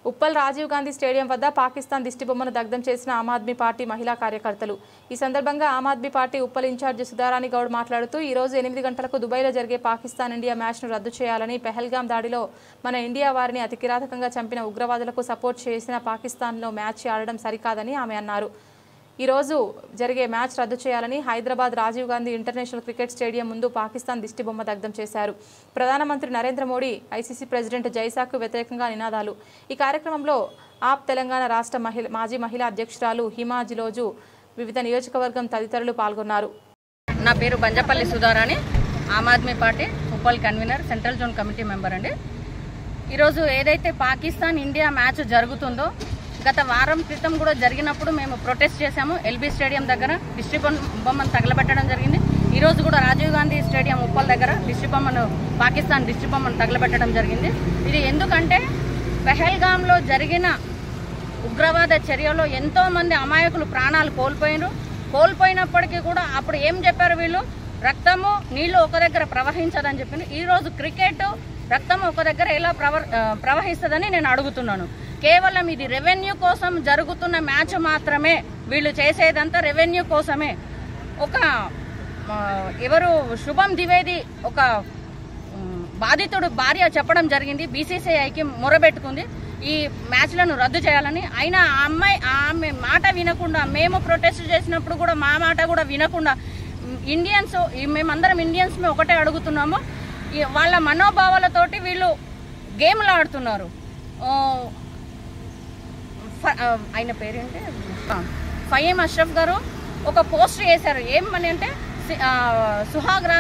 Uppal Rajiv Gandhi stadium వద్ద పాకిస్తాన్ దిష్టిబొమ్మను దగ్ధం చేసిన ఆమ్ ఆద్మీ పార్టీ మహిళా కార్యకర్తలు. ఈ సందర్భంగా ఆమ్ ఆద్మీ పార్టీ ఉప్పల్ ఇన్ఛార్జి సుధారాణి గౌడ్ మాట్లాడుతూ ఈ రోజు 8 గంటలకు దుబాయ్లో జరిగే పాకిస్తాన్ ఇండియా మ్యాచ్ను రద్దు చేయాలని, పెహల్గాం దాడిలో మన ఇండియా వారిని అతి కిరాతకంగా చంపిన ఉగ్రవాదులకు సపోర్ట్ చేసిన పాకిస్తాన్లో మ్యాచ్ ఆడడం సరికాదని ఆమె అన్నారు. ఈ రోజు జరిగే మ్యాచ్ రద్దు చేయాలని Hyderabad Rajiv Gandhi international cricket stadium ముందు పాకిస్తాన్ దిష్టిబొమ్మ దగ్ధం చేశారు. ప్రధానమంత్రి నరేంద్ర మోడీ, ఐసీసీ ప్రెసిడెంట్ జైసాకు వ్యతిరేకంగా నినాదాలు. ఈ కార్యక్రమంలో ఆప్ తెలంగాణ రాష్ట్ర మాజీ మహిళా అధ్యక్షురాలు హిమా జిలోజు, వివిధ నియోజకవర్గం తదితరులు పాల్గొన్నారు. నా పేరు Banjapalli Sudharani, Aam Aadmi Party Uppal convener, central zone committee member అండి. ఈరోజు ఏదైతే పాకిస్తాన్ ఇండియా మ్యాచ్ జరుగుతుందో, గత వారం క్రితం కూడా జరిగినప్పుడు మేము ప్రొటెస్ట్ చేశాము. ఎల్బీ స్టేడియం దగ్గర దిష్టిబొమ్మను తగలబెట్టడం జరిగింది. ఈరోజు కూడా రాజీవ్ గాంధీ స్టేడియం ఉప్పల్ దగ్గర పాకిస్తాన్ దిష్టిబొమ్మను తగలబెట్టడం జరిగింది. ఇది ఎందుకంటే పెహల్గాంలో జరిగిన ఉగ్రవాద చర్యలో ఎంతో మంది అమాయకులు ప్రాణాలు కోల్పోయినప్పటికీ కూడా అప్పుడు ఏం చెప్పారు వీళ్ళు, రక్తము నీళ్లు ఒక దగ్గర ప్రవహించదని చెప్పింది. ఈరోజు క్రికెట్ రక్తం ఒక దగ్గర ఎలా ప్రవహిస్తుందని నేను అడుగుతున్నాను. కేవలం ఇది రెవెన్యూ కోసం జరుగుతున్న మ్యాచ్ మాత్రమే, వీళ్ళు చేసేదంతా రెవెన్యూ కోసమే. ఎవరు శుభం ద్వివేది ఒక బాధితుడు భార్య చెప్పడం జరిగింది, బీసీసీఐకి మొరబెట్టుకుంది ఈ మ్యాచ్లను రద్దు చేయాలని. అయినా ఆమె మాట వినకుండా, మేము ప్రొటెస్ట్ చేసినప్పుడు కూడా మా మాట కూడా వినకుండా, మేమందరం ఇండియన్స్ ఒకటే అడుగుతున్నాము, వాళ్ళ మనోభావాలతోటి వీళ్ళు గేమ్లు ఆడుతున్నారు. ఆయన పేరేంటే ఫయీం అష్రఫ్ గారు ఒక పోస్ట్ చేశారు, ఏమని అంటే సుహాగ్రా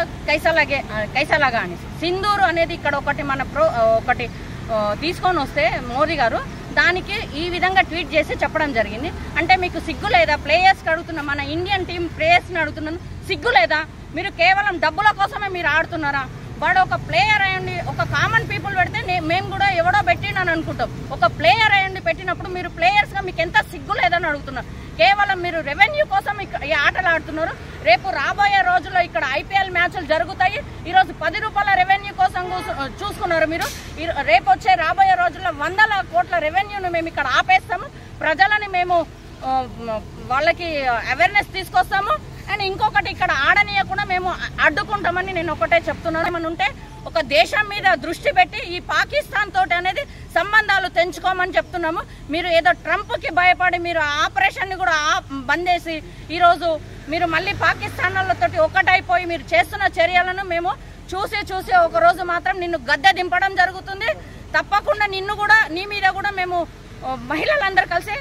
కైసలాగా అని. సింధూరు అనేది ఇక్కడ ఒకటి తీసుకొని వస్తే మోదీ గారు దానికి ఈ విధంగా ట్వీట్ చేసి చెప్పడం జరిగింది. అంటే మీకు సిగ్గు లేదా? ప్లేయర్స్కి అడుగుతున్నా, మన ఇండియన్ టీం ప్లేయర్స్ని అడుగుతున్నాను, సిగ్గు లేదా? మీరు కేవలం డబ్బుల కోసమే మీరు ఆడుతున్నారా? వాడు ఒక ప్లేయర్ అయ్యండి, ఒక కామన్ పీపుల్ పెడితే మేము కూడా ఎవడో పెట్టినని అనుకుంటాం. ఒక ప్లేయర్ అయ్యండి పెట్టినప్పుడు మీరు ప్లేయర్స్గా మీకు ఎంత సిగ్గు లేదని అడుగుతున్నారు. కేవలం మీరు రెవెన్యూ కోసం ఈ ఆటలు ఆడుతున్నారు. రేపు రాబోయే రోజుల్లో ఇక్కడ ఐపీఎల్ మ్యాచ్లు జరుగుతాయి. ఈరోజు 10 రూపాయల రెవెన్యూ కోసం చూసుకున్నారు మీరు. రేపు వచ్చే రాబోయే రోజుల్లో 100 కోట్ల రెవెన్యూను మేము ఇక్కడ ఆపేస్తాము. ప్రజలని మేము వాళ్ళకి అవేర్నెస్ తీసుకొస్తాము. అండ్ ఇంకొకటి, ఇక్కడ ఆడనీయకుండా మేము అడ్డుకుంటామని నేను ఒకటే చెప్తున్నాను. ఏమని ఉంటే ఒక దేశం మీద దృష్టి పెట్టి ఈ పాకిస్తాన్ తోటి అనేది సంబంధాలు తెంచుకోమని చెప్తున్నాము. మీరు ఏదో ట్రంప్కి భయపడి మీరు ఆపరేషన్ని కూడా బంద్ చేసి ఈరోజు మీరు మళ్ళీ పాకిస్తాన్ వాళ్ళతోటి ఒకటైపోయి మీరు చేస్తున్న చర్యలను మేము చూసి ఒకరోజు మాత్రం నిన్ను గద్దె దింపడం జరుగుతుంది. తప్పకుండా నీ మీద కూడా మేము మహిళలందరూ కలిసి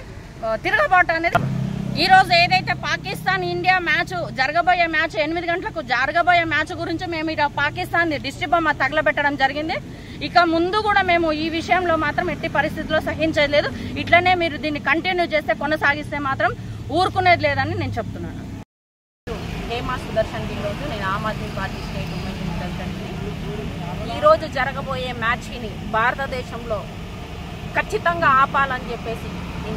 తిరగబాటు అనేది. ఈరోజు ఏదైతే పాకిస్తాన్ ఇండియా మ్యాచ్ జరగబోయే మ్యాచ్ 8 గంటలకు జరగబోయే మ్యాచ్ గురించి మేము ఇక్కడ పాకిస్తాన్ దిష్టిబొమ్మ తగలబెట్టడం జరిగింది. ఇక ముందు కూడా మేము ఈ విషయంలో మాత్రం ఎట్టి పరిస్థితుల్లో సహించలేదు. ఇట్లనే మీరు దీన్ని కంటిన్యూ చేస్తే, కొనసాగిస్తే మాత్రం ఊరుకునేది లేదని నేను చెప్తున్నాను. హేమా సుదర్శన్ దిల్రోజు, నేను ఆమ్ ఆద్మీ పార్టీ స్టేట్ ఉమెన్ ప్రెసిడెంట్ని. ఈరోజు జరగబోయే మ్యాచ్ని భారతదేశంలో ఖచ్చితంగా ఆపాలని చెప్పేసి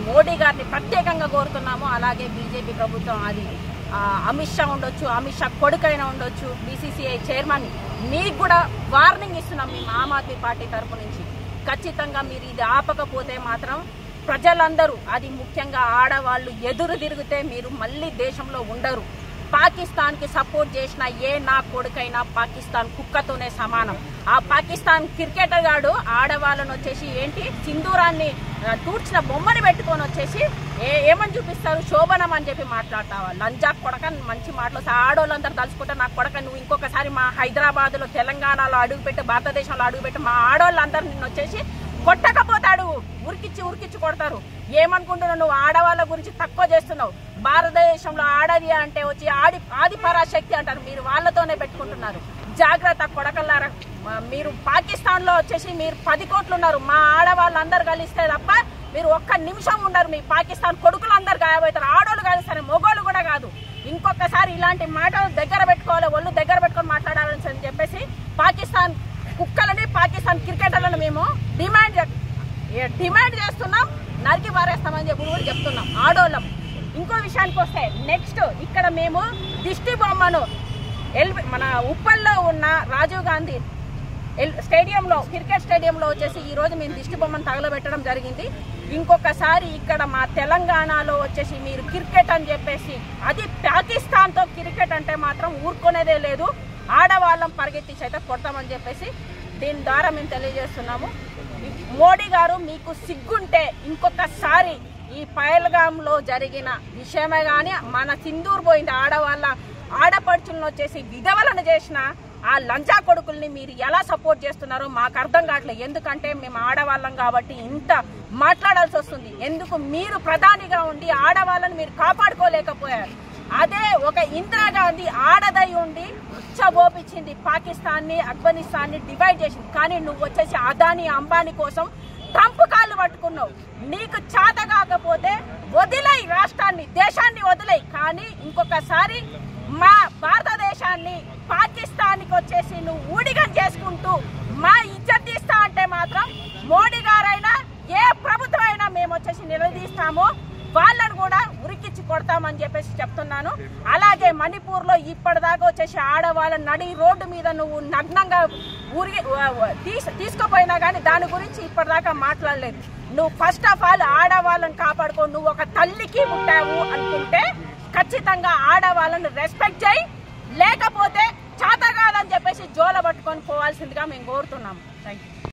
మోడీ గారిని ప్రత్యేకంగా కోరుతున్నాము. అలాగే బీజేపీ ప్రభుత్వం, అది అమిత్ షా ఉండొచ్చు, అమిత్ షా కొడుకైనా ఉండొచ్చు, బీసీసీఐ చైర్మన్, మీకు కూడా వార్నింగ్ ఇస్తున్నాం మేము ఆమ్ ఆద్మీ పార్టీ తరపు నుంచి. ఖచ్చితంగా మీరు ఇది ఆపకపోతే మాత్రం ప్రజలందరూ, అది ముఖ్యంగా ఆడవాళ్ళు ఎదురు తిరిగితే మీరు మళ్ళీ దేశంలో ఉండరు. పాకిస్తాన్కి సపోర్ట్ చేసిన నా కొడుకైనా పాకిస్తాన్ కుక్కతోనే సమానం. ఆ పాకిస్తాన్ క్రికెటర్ గాడు ఆడవాళ్ళను వచ్చేసి సింధూరాన్ని తూర్చిన బొమ్మని పెట్టుకొని వచ్చేసి ఏమని చూపిస్తారు, శోభనం అని చెప్పి మాట్లాడతావా? లంజా కొడక, మంచి మాటలు ఆడోళ్ళందరూ తలుచుకుంటే, నా కొడక నువ్వు ఇంకొకసారి మా హైదరాబాద్లో, తెలంగాణలో అడుగుపెట్టి, భారతదేశంలో అడుగుపెట్టి మా ఆడోళ్ళందరూ నిన్ను వచ్చేసి కొట్టకపోతాడు, ఉరికిచ్చి కొడతారు. ఏమనుకుంటున్నావు? నువ్వు ఆడవాళ్ళ గురించి తక్కువ చేస్తున్నావు. భారతదేశంలో ఆడది అంటే వచ్చి ఆది పరాశక్తి అంటారు, మీరు వాళ్ళతోనే పెట్టుకుంటున్నారు. జాగ్రత్త కొడకల్లారా. మీరు పాకిస్తాన్ లో వచ్చేసి మీరు 10 కోట్లు ఉన్నారు. మా ఆడవాళ్ళందరూ కలిస్తే తప్ప మీరు ఒక్క నిమిషం ఉండరు. మీ పాకిస్తాన్ కొడుకులందరూ గాయబోతారు. ఆడోళ్ళు కలిస్తారు, మొగోళ్ళు కూడా కాదు. ఇంకొకసారి ఇలాంటి మాటలు దగ్గర పెట్టుకోవాలి, ఒళ్ళు దగ్గర పెట్టుకొని మాట్లాడాలని చెప్పేసి పాకిస్తాన్ కుక్కలని, పాకిస్తాన్ క్రికెటర్లను మేము డిమాండ్ చేస్తున్నాం. నరికి పారేస్తామని చెప్పి కూడా చెప్తున్నాం ఆడోళ్ళం. ఇంకో విషయానికి వస్తే, నెక్స్ట్ ఇక్కడ మేము దిష్టి బొమ్మను మన ఉప్పల్లో ఉన్న రాజీవ్ గాంధీ స్టేడియంలో, క్రికెట్ స్టేడియంలో వచ్చేసి ఈరోజు మేము దిష్టి బొమ్మను తగలబెట్టడం జరిగింది. ఇంకొకసారి ఇక్కడ మా తెలంగాణలో వచ్చేసి మీరు క్రికెట్ అని చెప్పేసి, అది పాకిస్తాన్తో క్రికెట్ అంటే మాత్రం ఊరుకునేదే లేదు. ఆడవాళ్ళం పరిగెత్తించి అయితే కొడతామని చెప్పేసి దీని ద్వారా మేము తెలియజేస్తున్నాము. మోడీ గారు మీకు సిగ్గుంటే ఇంకొకసారి ఈ పహల్గామ్లో జరిగిన విషయమే కానీ, మన సింధూర్ పోయింది ఆడపడుచులను వచ్చేసి విధవలను చేసిన ఆ లంచా కొడుకుల్ని మీరు ఎలా సపోర్ట్ చేస్తున్నారో మాకు అర్థం కావట్లేదు. ఎందుకంటే మేము ఆడవాళ్ళం కాబట్టి ఇంత మాట్లాడాల్సి వస్తుంది. ఎందుకు మీరు ప్రధానిగా ఉండి ఆడవాళ్ళని మీరు కాపాడుకోలేకపోయారు? అదే ఒక ఇందిరాగాంధీ ఆడదై ఉండి ఉచ్చబోపించింది, పాకిస్తాన్ని ఆఫ్ఘనిస్తాన్ని డివైడ్ చేసింది. కానీ నువ్వు వచ్చేసి అదానీ అంబానీ కోసం ట్రంప్ కాళ్ళు పట్టుకున్నావు. నీకు చేత కాకపోతే వదిలేయి, రాష్ట్రాన్ని దేశాన్ని వదిలేయి. కానీ ఇంకొకసారి మా భారతదేశాన్ని పాకిస్తాన్కి వచ్చేసి నువ్వు ఊడిగం చేసుకుంటూ మా ఇజ్జత్ తీస్తా అంటే మాత్రం మోడీ గారైనా ఏ ప్రభుత్వం అయినా మేము వచ్చేసి నిలదీస్తాము, వాళ్ళని కూడా ఉరికిచ్చి కొడతామని చెప్పేసి చెప్తున్నాను. అలాగే మణిపూర్లో ఇప్పటిదాకా వచ్చేసి ఆడవాళ్ళ నడి రోడ్డు మీద నువ్వు నగ్నంగా తీసుకుపోయినా కానీ దాని గురించి ఇప్పటిదాకా మాట్లాడలేదు. నువ్వు ఫస్ట్ ఆఫ్ ఆల్ ఆడవాళ్ళని కాపాడుకో. నువ్వు ఒక తల్లికి పుట్టావు అనుకుంటే ఖచ్చితంగా ఆడవాళ్ళని రెస్పెక్ట్ చేయి, లేకపోతే చేత కాదని చెప్పేసి జోల పట్టుకొని పోవాల్సిందిగా మేము కోరుతున్నాము. Thank you.